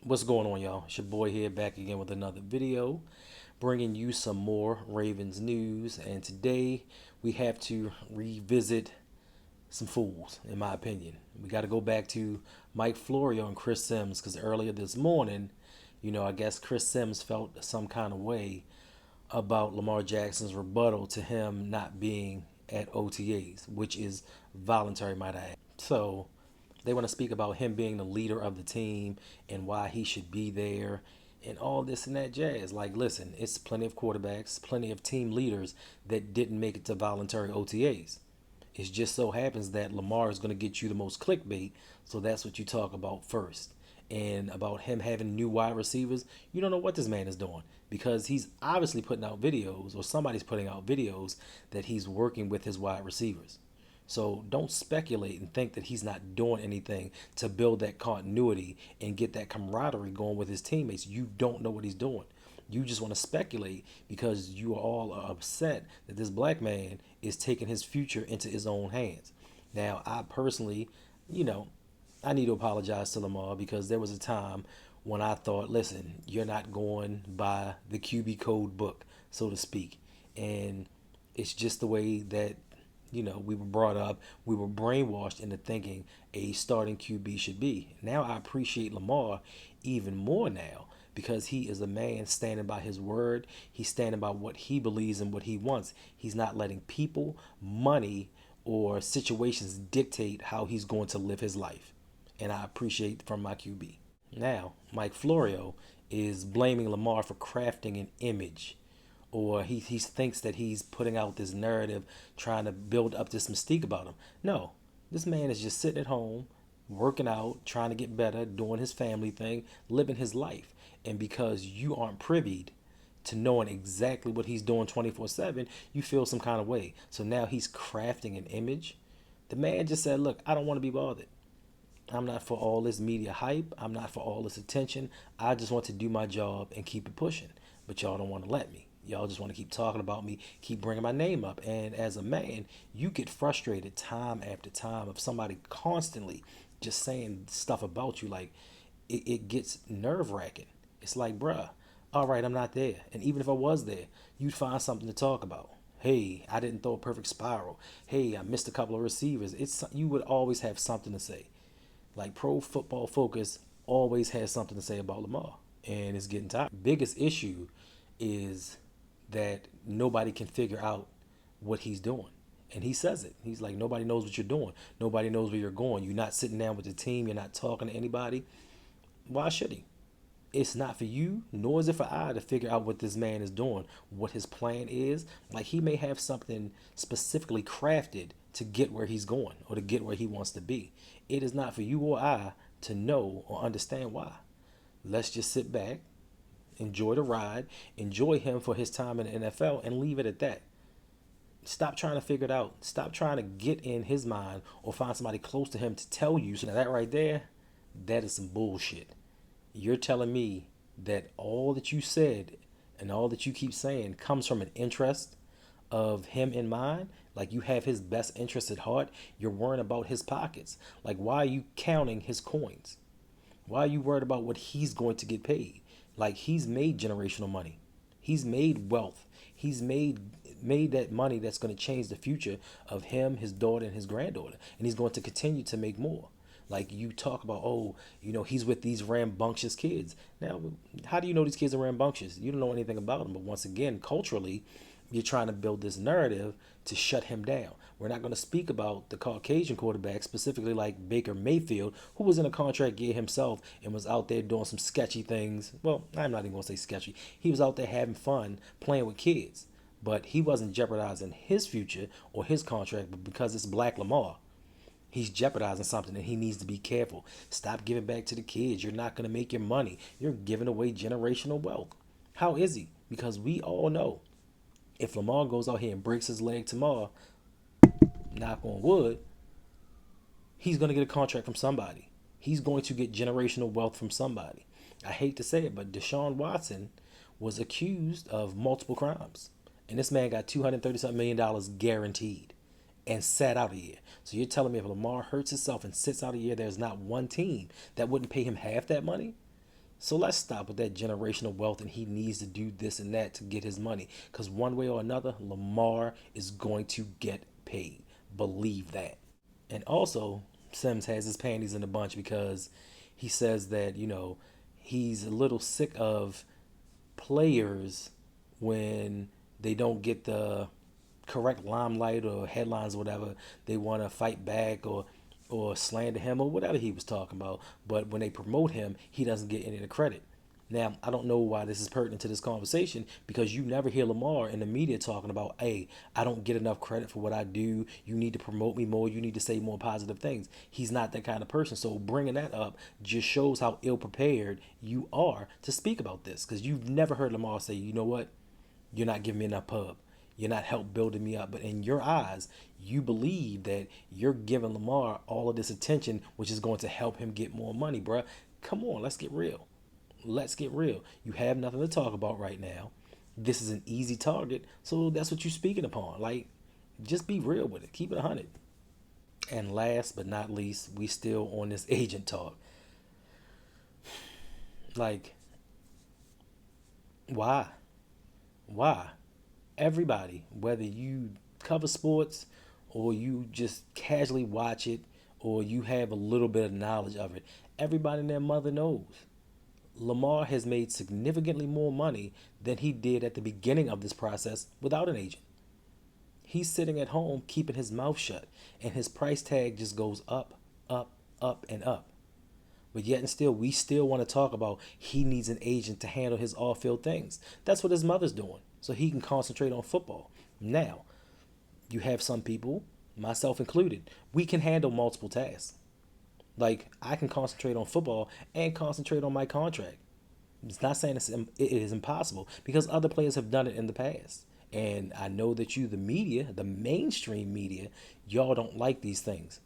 What's going on, y'all? It's your boy here back again with another video, bringing you some more Ravens news. And today we have to revisit some fools, in my opinion. We got to go back to Mike Florio and Chris Simms because earlier this morning, I guess Chris Simms felt some kind of way about Lamar Jackson's rebuttal to him not being at OTAs, which is voluntary, might I add. So they want to speak about him being the leader of the team and why he should be there and all this and that jazz. Like, listen, it's plenty of quarterbacks, plenty of team leaders that didn't make it to voluntary OTAs. It just so happens that Lamar is going to get you the most clickbait, so that's what you talk about first. And about him having new wide receivers, you don't know what this man is doing because he's obviously putting out videos, or somebody's putting out videos that he's working with his wide receivers. So don't speculate and think that he's not doing anything to build that continuity and get that camaraderie going with his teammates. You don't know what he's doing. You just want to speculate because you are all upset that this black man is taking his future into his own hands. Now, I personally, you know, I need to apologize to Lamar because there was a time when I thought, listen, you're not going by the QB code book, so to speak. And it's just the way that we were brought up. We were brainwashed into thinking a starting QB should be. Now I appreciate Lamar even more now because he is a man standing by his word. He's standing by what he believes and what he wants. He's not letting people, money, or situations dictate how he's going to live his life. And I appreciate from my QB. Now, Mike Florio is blaming Lamar for crafting an image, or he thinks that he's putting out this narrative trying to build up this mystique about him. No, this man is just sitting at home, working out, trying to get better, doing his family thing, living his life. And because you aren't privy to knowing exactly what he's doing 24/7, you feel some kind of way. So now he's crafting an image. The man just said, look, I don't want to be bothered. I'm not for all this media hype. I'm not for all this attention. I just want to do my job and keep it pushing. But y'all don't want to let me. Y'all just want to keep talking about me, keep bringing my name up. And as a man, you get frustrated time after time of somebody constantly just saying stuff about you. Like, it gets nerve wracking. It's like, bruh, all right, I'm not there. And even if I was there, you'd find something to talk about. Hey, I didn't throw a perfect spiral. Hey, I missed a couple of receivers. You would always have something to say. Like, Pro Football Focus always has something to say about Lamar, and it's getting tired. Biggest issue is that nobody can figure out what he's doing. And he says it. He's like, nobody knows what you're doing. Nobody knows where you're going. You're not sitting down with the team. You're not talking to anybody. Why should he? It's not for you, nor is it for I to figure out what this man is doing, what his plan is. Like, he may have something specifically crafted to get where he's going or to get where he wants to be. It is not for you or I to know or understand why. Let's just sit back, enjoy the ride, enjoy him for his time in the NFL, and leave it at that. Stop trying to figure it out. Stop trying to get in his mind or find somebody close to him to tell you. So now that right there, that is some bullshit. You're telling me that all that you said and all that you keep saying comes from an interest of him in mind? Like, you have his best interest at heart? You're worrying about his pockets. Like, why are you counting his coins? Why are you worried about what he's going to get paid? Like, he's made generational money. He's made wealth. He's made that money that's going to change the future of him, his daughter, and his granddaughter. And he's going to continue to make more. Like, you talk about, oh, he's with these rambunctious kids. Now, how do you know these kids are rambunctious? You don't know anything about them. But once again, culturally, you're trying to build this narrative to shut him down. We're not going to speak about the Caucasian quarterback, specifically like Baker Mayfield, who was in a contract year himself and was out there doing some sketchy things. Well, I'm not even going to say sketchy. He was out there having fun, playing with kids. But he wasn't jeopardizing his future or his contract, but because it's Black Lamar, he's jeopardizing something and he needs to be careful. Stop giving back to the kids. You're not going to make your money. You're giving away generational wealth. How is he? Because we all know if Lamar goes out here and breaks his leg tomorrow, knock on wood, he's going to get a contract from somebody. He's going to get generational wealth from somebody. I hate to say it, but Deshaun Watson was accused of multiple crimes. And this man got $230 million guaranteed and sat out a year. So you're telling me if Lamar hurts himself and sits out a year, there's not one team that wouldn't pay him half that money? So let's stop with that generational wealth and he needs to do this and that to get his money. Because one way or another, Lamar is going to get paid. Believe that. And also, Sims has his panties in a bunch because he says that, he's a little sick of players when they don't get the correct limelight or headlines or whatever. They want to fight back or slander him or whatever he was talking about. But when they promote him, he doesn't get any of the credit. Now, I don't know why this is pertinent to this conversation because you never hear Lamar in the media talking about, hey, I don't get enough credit for what I do. You need to promote me more. You need to say more positive things. He's not that kind of person. So bringing that up just shows how ill prepared you are to speak about this because you've never heard Lamar say, you know what? You're not giving me enough pub. You're not help building me up. But in your eyes, you believe that you're giving Lamar all of this attention, which is going to help him get more money, bruh. Come on, let's get real. Let's get real. You have nothing to talk about right now. This is an easy target, so that's what you're speaking upon. Like, just be real with it. Keep it 100. And last but not least, we still on this agent talk. Like, why? Why? Everybody, whether you cover sports or you just casually watch it or you have a little bit of knowledge of it, everybody and their mother knows. Lamar has made significantly more money than he did at the beginning of this process without an agent. He's sitting at home keeping his mouth shut, and his price tag just goes up, up, up, and up. But yet and still, we still want to talk about he needs an agent to handle his off-field things. That's what his mother's doing, so he can concentrate on football. Now, you have some people, myself included, we can handle multiple tasks. Like, I can concentrate on football and concentrate on my contract. It's not saying it is impossible because other players have done it in the past. And I know that you, the media, the mainstream media, y'all don't like these things.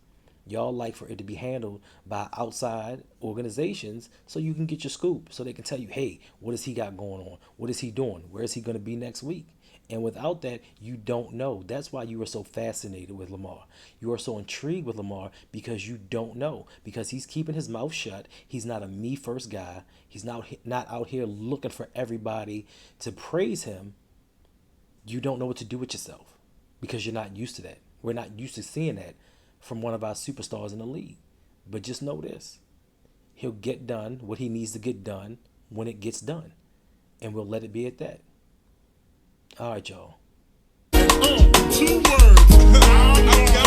Y'all like for it to be handled by outside organizations so you can get your scoop, so they can tell you, hey, what does he got going on? What is he doing? Where is he going to be next week? And without that, you don't know. That's why you are so fascinated with Lamar. You are so intrigued with Lamar because you don't know. Because he's keeping his mouth shut. He's not a me first guy. He's not out here looking for everybody to praise him. You don't know what to do with yourself because you're not used to that. We're not used to seeing that from one of our superstars in the league. But just know this. He'll get done what he needs to get done when it gets done. And we'll let it be at that. All right, y'all. 2 words.